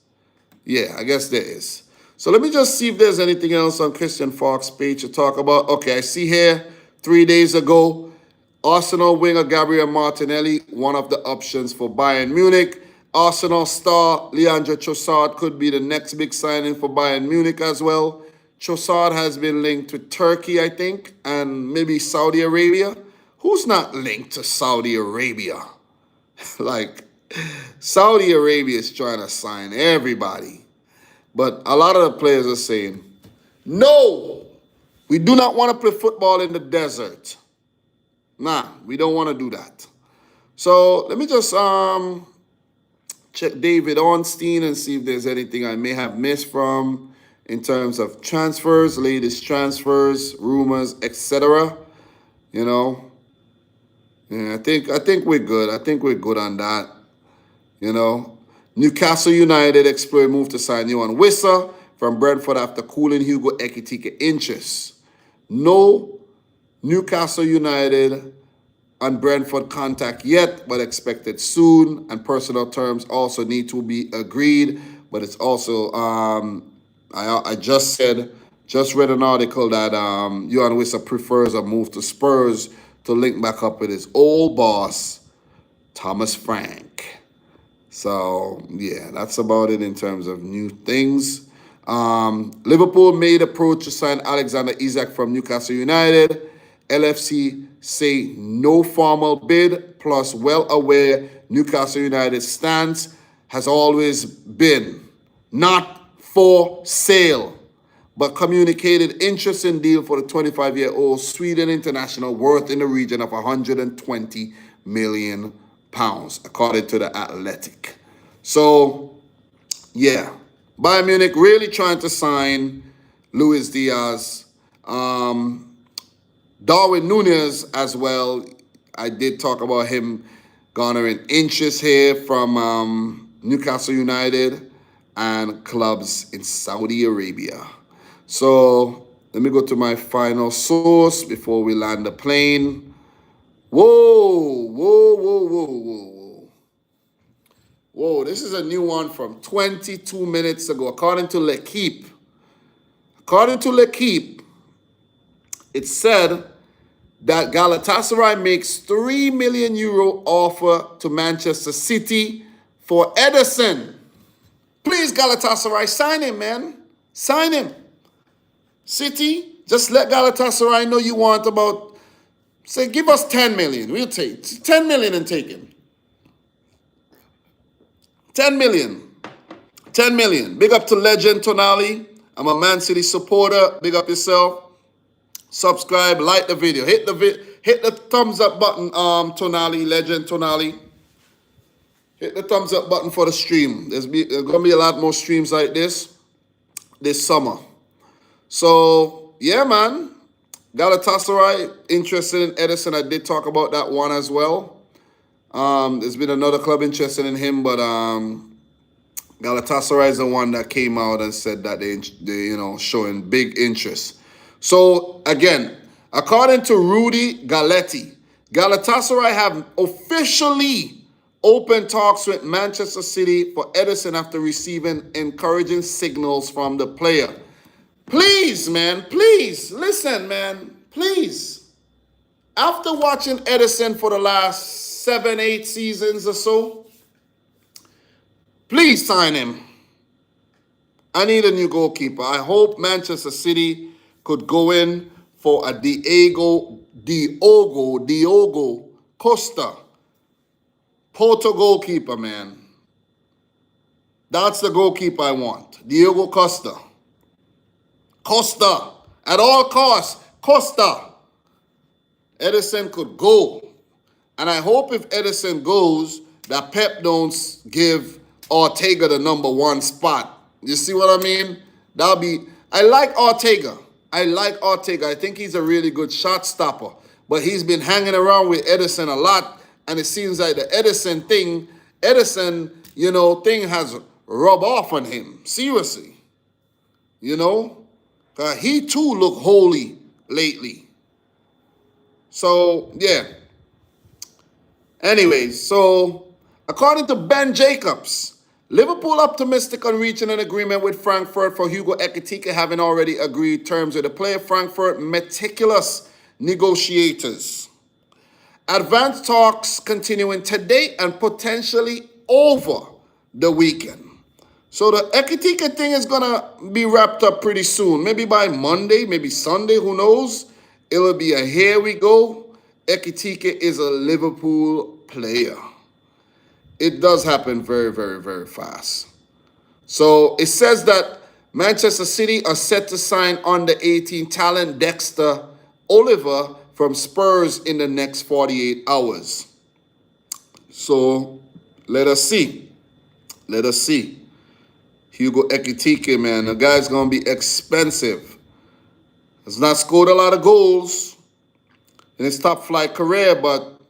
Yeah, I guess there is. So let me just see if there's anything else on Christian Fox's page to talk about. Okay, I see here 3 days ago, Arsenal winger Gabriel Martinelli, one of the options for Bayern Munich. Arsenal star Leandro Trossard could be the next big signing for Bayern Munich as well. Trossard has been linked with Turkey, I think, and maybe Saudi Arabia. Who's not linked to Saudi Arabia? Like, Saudi Arabia is trying to sign everybody. But a lot of the players are saying, no, we do not want to play football in the desert. Nah, we don't want to do that. So let me just check David Ornstein and see if there's anything I may have missed from in terms of transfers, latest transfers, rumors, etc. You know, yeah, I think we're good. I think we're good on that. You know, Newcastle United explore move to sign Johan Wissa from Brentford after cooling Hugo Ekitike interest. No Newcastle United and Brentford contact yet, but expected soon. And personal terms also need to be agreed. But it's also, I just read an article that Johan Wissa prefers a move to Spurs to link back up with his old boss, Thomas Frank. So, yeah, that's about it in terms of new things. Liverpool made approach to sign Alexander Isak from Newcastle United. LFC say no formal bid, plus well aware Newcastle United's stance has always been not for sale. but communicated interest in deal for the 25-year-old Sweden international worth in the region of 120 million pounds, according to the Athletic. So, yeah, Bayern Munich really trying to sign Luis Diaz. Darwin Núñez as well. I did talk about him garnering interest here from Newcastle United and clubs in Saudi Arabia. So let me go to my final source before we land the plane. Whoa. This is a new one from 22 minutes ago. According to L'Equipe, it said that Galatasaray makes €3 million offer to Manchester City for Ederson. Please, Galatasaray, sign him, man. Sign him. City, just let Galatasaray know you want about, say, give us 10 million. We'll take 10 million and take him. 10 million. 10 million. Big up to legend Tonali. I'm a Man City supporter. Big up yourself. Subscribe, like the video. Hit the thumbs up button, Tonali, legend Tonali. Hit the thumbs up button for the stream. There's going to be a lot more streams like this summer. So, yeah, man. Galatasaray, interested in Ederson. I did talk about that one as well. There's been another club interested in him, but Galatasaray is the one that came out and said that they showing big interest. So, again, according to Rudy Galletti, Galatasaray have officially opened talks with Manchester City for Ederson after receiving encouraging signals from the player. Please, man, please, listen, man, please. After watching Ederson for the last 7-8 seasons or so, please sign him. I need a new goalkeeper. I hope Manchester City could go in for a Diogo Costa, Porto goalkeeper, man. That's the goalkeeper I want. Diogo Costa. Costa. At all costs, Costa. Ederson could go. And I hope if Ederson goes, that Pep don't give Ortega the number 1 spot. You see what I mean? I like Ortega. I think he's a really good shot stopper. But he's been hanging around with Ederson a lot. And it seems like the Ederson thing has rubbed off on him. Seriously. He too look holy lately. So, yeah. Anyways, so according to Ben Jacobs, Liverpool optimistic on reaching an agreement with Frankfurt for Hugo Ekitike, having already agreed terms with the player. Frankfurt meticulous negotiators. Advanced talks continuing today and potentially over the weekend. So the Ekitike thing is going to be wrapped up pretty soon. Maybe by Monday, maybe Sunday, who knows? It'll be a here we go. Ekitike is a Liverpool player. It does happen very, very, very fast. So it says that Manchester City are set to sign under 18 talent Dexter Oliver from Spurs in the next 48 hours. So let us see. Hugo Ekitike, man, the guy's going to be expensive. Has not scored a lot of goals in his top flight career, but,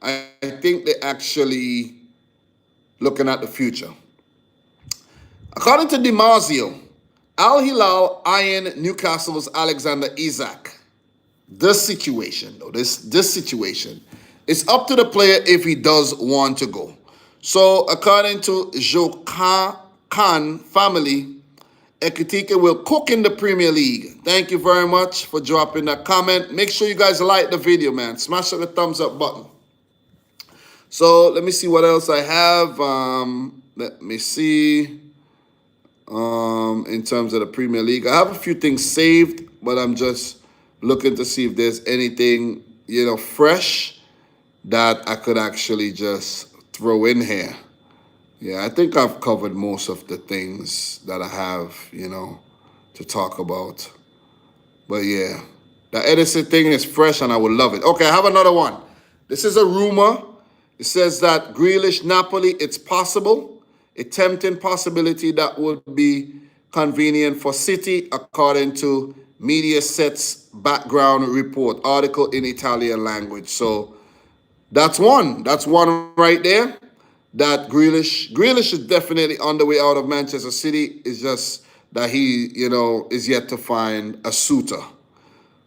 I think they're actually looking at the future. According to DiMarzio, Al Hilal eyeing Newcastle's Alexander Isak. This situation, it's up to the player if he does want to go. So, according to Jokan Khan family, Ekitike will cook in the Premier League. Thank you very much for dropping that comment. Make sure you guys like the video, man. Smash the thumbs up button. So, let me see what else I have. Let me see. In terms of the Premier League, I have a few things saved, but I'm just looking to see if there's anything, fresh that I could actually just throw in here. Yeah, I think I've covered most of the things that I have, to talk about. But yeah, the Edison thing is fresh and I would love it. Okay, I have another one. This is a rumor. It says that Grealish Napoli, it's possible, a tempting possibility that would be convenient for City, according to Mediaset's background report article in Italian language. So that's one. That's one right there. That Grealish is definitely on the way out of Manchester City. It's just that he, is yet to find a suitor.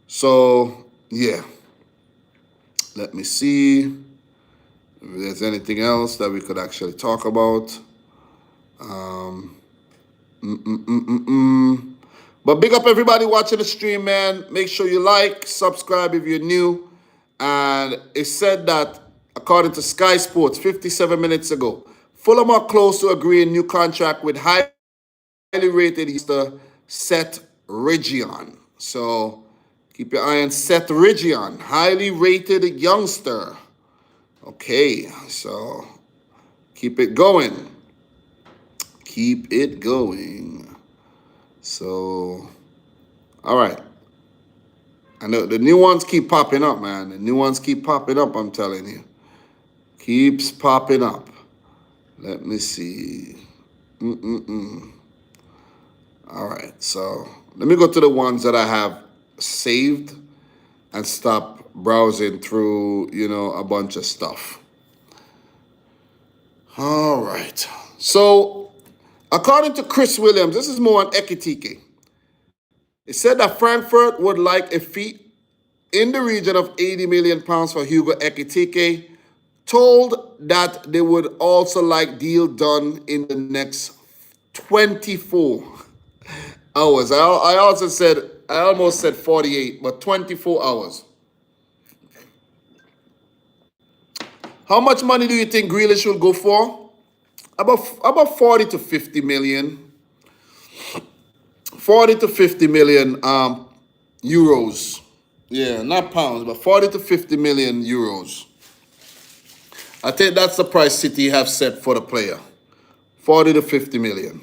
So yeah, let me see if there's anything else that we could actually talk about. But big up everybody watching the stream, man. Make sure you like, subscribe if you're new. And it said that, according to Sky Sports, 57 minutes ago, Fulham are close to agreeing new contract with highly rated youngster Seth Region. So keep your eye on Seth Region, highly rated youngster. Okay, so keep it going. Keep it going. So, all right. I know the new ones keep popping up, man. The new ones keep popping up, I'm telling you. Keeps popping up. Let me see. All right, so let me go to the ones that I have saved and stop browsing through, a bunch of stuff. All right. So, according to Chris Williams, this is more on Ekitike. It said that Frankfurt would like a fee in the region of £80 million for Hugo Ekitike, told that they would also like deal done in the next 24 hours. I almost said 48, but 24 hours. How much money do you think Grealish will go for? About 40 to 50 million. 40 to 50 million euros. Yeah, not pounds, but 40 to 50 million euros. I think that's the price City have set for the player. 40 to 50 million.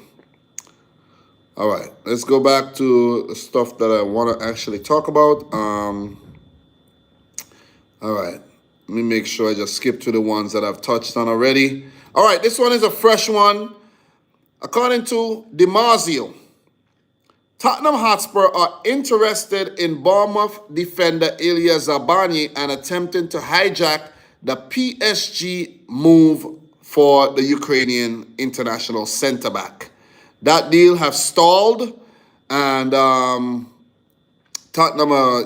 All right, let's go back to the stuff that I want to actually talk about. All right, let me make sure I just skip to the ones that I've touched on already. All right, this one is a fresh one. According to DiMarzio, Tottenham Hotspur are interested in Bournemouth defender Ilya Zabani and attempting to hijack the PSG move for the Ukrainian international centre-back. That deal has stalled, and Tottenham are,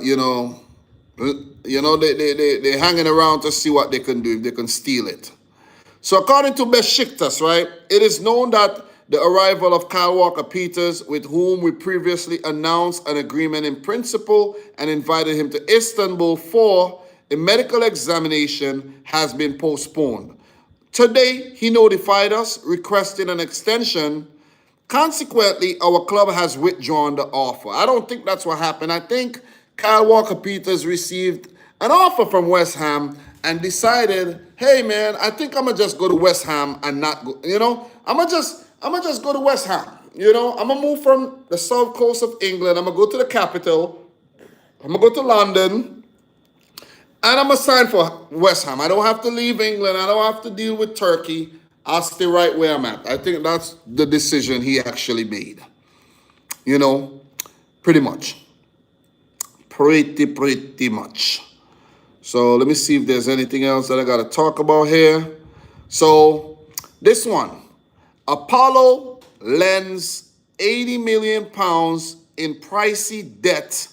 they're hanging around to see what they can do, if they can steal it. So according to Besiktas, right, it is known that the arrival of Kyle Walker-Peters, with whom we previously announced an agreement in principle and invited him to Istanbul for a medical examination, has been postponed. Today, he notified us, requesting an extension. Consequently, our club has withdrawn the offer. I don't think that's what happened. I think Kyle Walker-Peters received an offer from West Ham and decided, hey, man, I think I'm going to just go to West Ham and not go, I'm going to just go to West Ham. I'm going to move from the south coast of England. I'm going to go to the capital. I'm going to go to London. And I'm going to sign for West Ham. I don't have to leave England. I don't have to deal with Turkey. I'll stay right where I'm at. I think that's the decision he actually made. Pretty much. Pretty much. So let me see if there's anything else that I got to talk about here. So this one. Apollo lends £80 million in pricey debt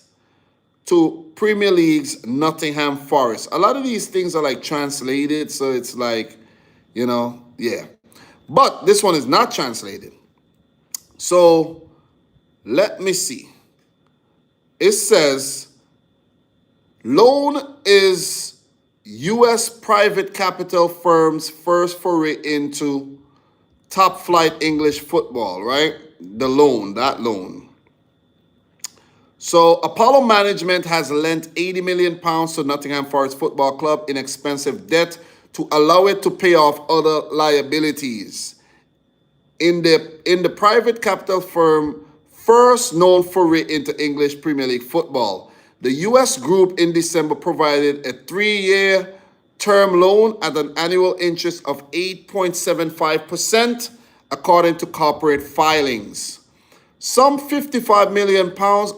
to Premier League's Nottingham Forest. A lot of these things are like translated, so it's like, yeah. But this one is not translated. So let me see. It says, loan is U.S. private capital firm's first foray into top flight English football, right? That loan. So Apollo Management has lent £80 million to Nottingham Forest Football Club in expensive debt to allow it to pay off other liabilities. In the private capital firm first known foray into English Premier League football. The US group in December provided a 3-year term loan at an annual interest of 8.75%, according to corporate filings. Some £55 million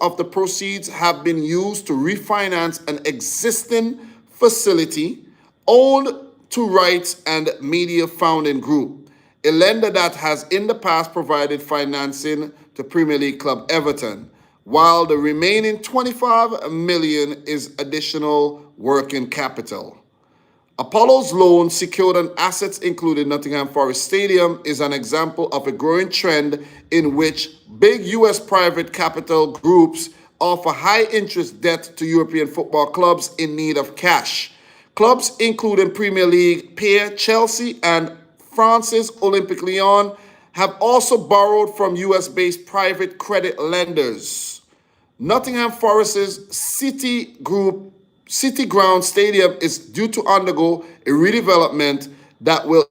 of the proceeds have been used to refinance an existing facility owned to Rights and Media Founding Group, a lender that has in the past provided financing to Premier League club Everton, while the remaining $25 million is additional working capital. Apollo's loan, secured on assets including Nottingham Forest Stadium, is an example of a growing trend in which big US private capital groups offer high-interest debt to European football clubs in need of cash. Clubs including Premier League peer Chelsea and France's Olympique Lyon have also borrowed from US-based private credit lenders. Nottingham Forest's City Ground Stadium is due to undergo a redevelopment that will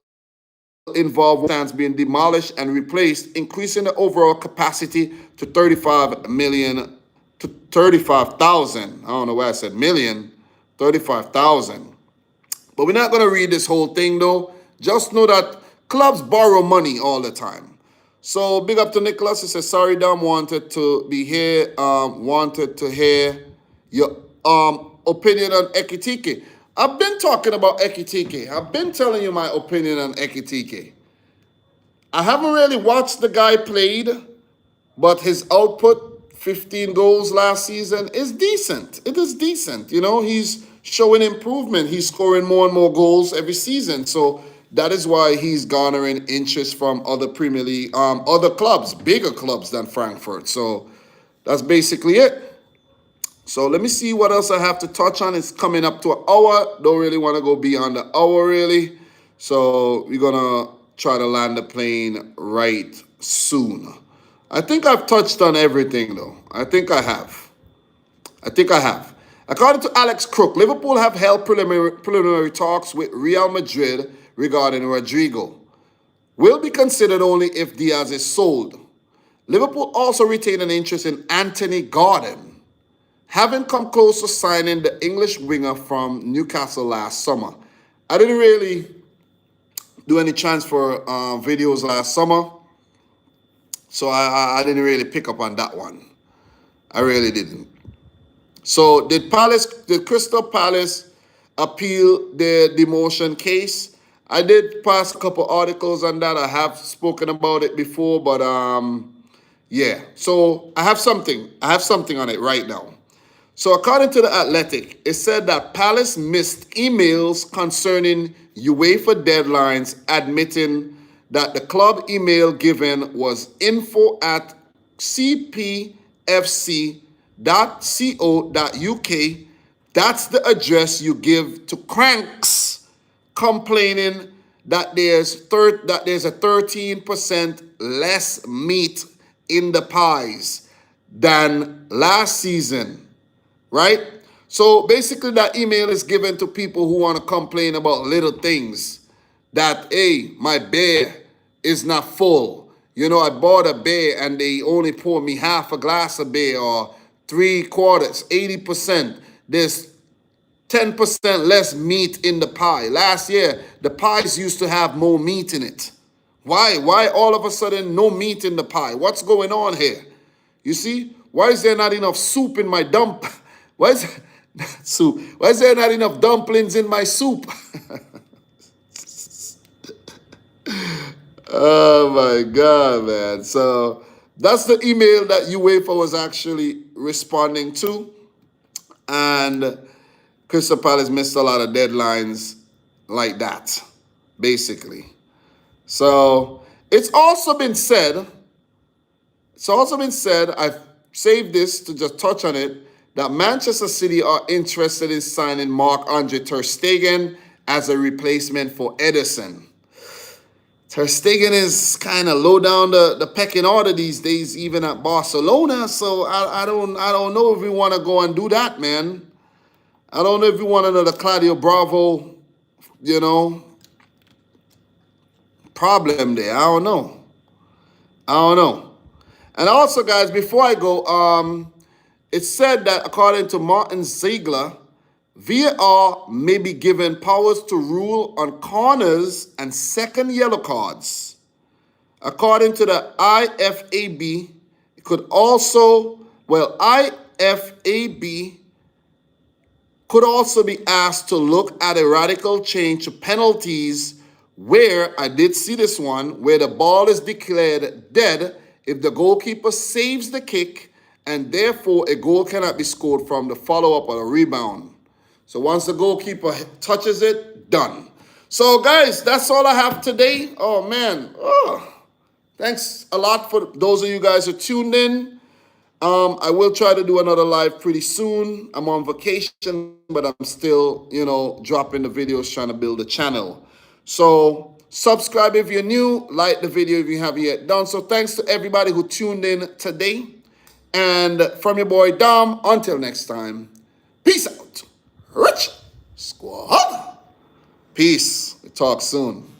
involve stands being demolished and replaced, increasing the overall capacity to 35,000. I don't know why I said million, 35,000. But we're not going to read this whole thing though. Just know that clubs borrow money all the time. So big up to Nicholas. He says, sorry, Dom, wanted to be here. Wanted to hear your opinion on Ekitike. I've been talking about Ekitike. I've been telling you my opinion on Ekitike. I haven't really watched the guy played, but his output, 15 goals last season, is decent. It is decent. You know, he's showing improvement. He's scoring more and more goals every season. So that is why he's garnering interest from other Premier League, other clubs, bigger clubs than Frankfurt. So that's basically it. So let me see what else I have to touch on. It's coming up to an hour. Don't really want to go beyond the hour, really. So we're going to try to land the plane right soon. I think I've touched on everything, though. I think I have. According to Alex Crook, Liverpool have held preliminary talks with Real Madrid regarding Rodrygo. Will be considered only if Diaz is sold. Liverpool also retained an interest in Anthony Gordon, having come close to signing the English winger from Newcastle last summer. I didn't really do any transfer videos last summer, so I didn't really pick up on that one. I really didn't. So did Crystal Palace appeal their demotion case? I did pass a couple articles on that. I have spoken about it before, but yeah. So I have something on it right now. So according to The Athletic, it said that Palace missed emails concerning UEFA deadlines, admitting that the club email given was info@cpfc.co.uk. That's the address you give to cranks complaining that there's a 13% less meat in the pies than last season. Right? So basically that email is given to people who want to complain about little things. That, hey, my beer is not full. You know, I bought a beer and they only pour me half a glass of beer or 3/4, 80%. There's 10% less meat in the pie. Last year, the pies used to have more meat in it. Why? Why all of a sudden no meat in the pie? What's going on here? You see? Why is there not enough soup in my dump? Why is there not enough dumplings in my soup? Oh my God, man. So that's the email that UEFA was actually responding to. And Crystal Palace missed a lot of deadlines like that, basically. So it's also been said, I've saved this to just touch on it, that Manchester City are interested in signing Marc-Andre ter Stegen as a replacement for Ederson. Ter Stegen is kind of low down the pecking order these days, even at Barcelona. So I don't know if we want to go and do that, man. I don't know if we want another Claudio Bravo, you know, problem there. I don't know. And also, guys, before I go, it's said that according to Martin Ziegler, VAR may be given powers to rule on corners and second yellow cards. According to the IFAB, it could also, IFAB could also be asked to look at a radical change to penalties where, I did see this one, where the ball is declared dead if the goalkeeper saves the kick and therefore a goal cannot be scored from the follow-up or the rebound. So once the goalkeeper touches it, done. So guys, that's all I have today. Oh man, thanks a lot for those of you guys who tuned in. I will try to do another live pretty soon. I'm on vacation, but I'm still, dropping the videos, trying to build a channel. So subscribe if you're new, like the video if you haven't yet done. So thanks to everybody who tuned in today. And from your boy Dom, until next time, peace out. Rich Squad. Peace. We'll talk soon.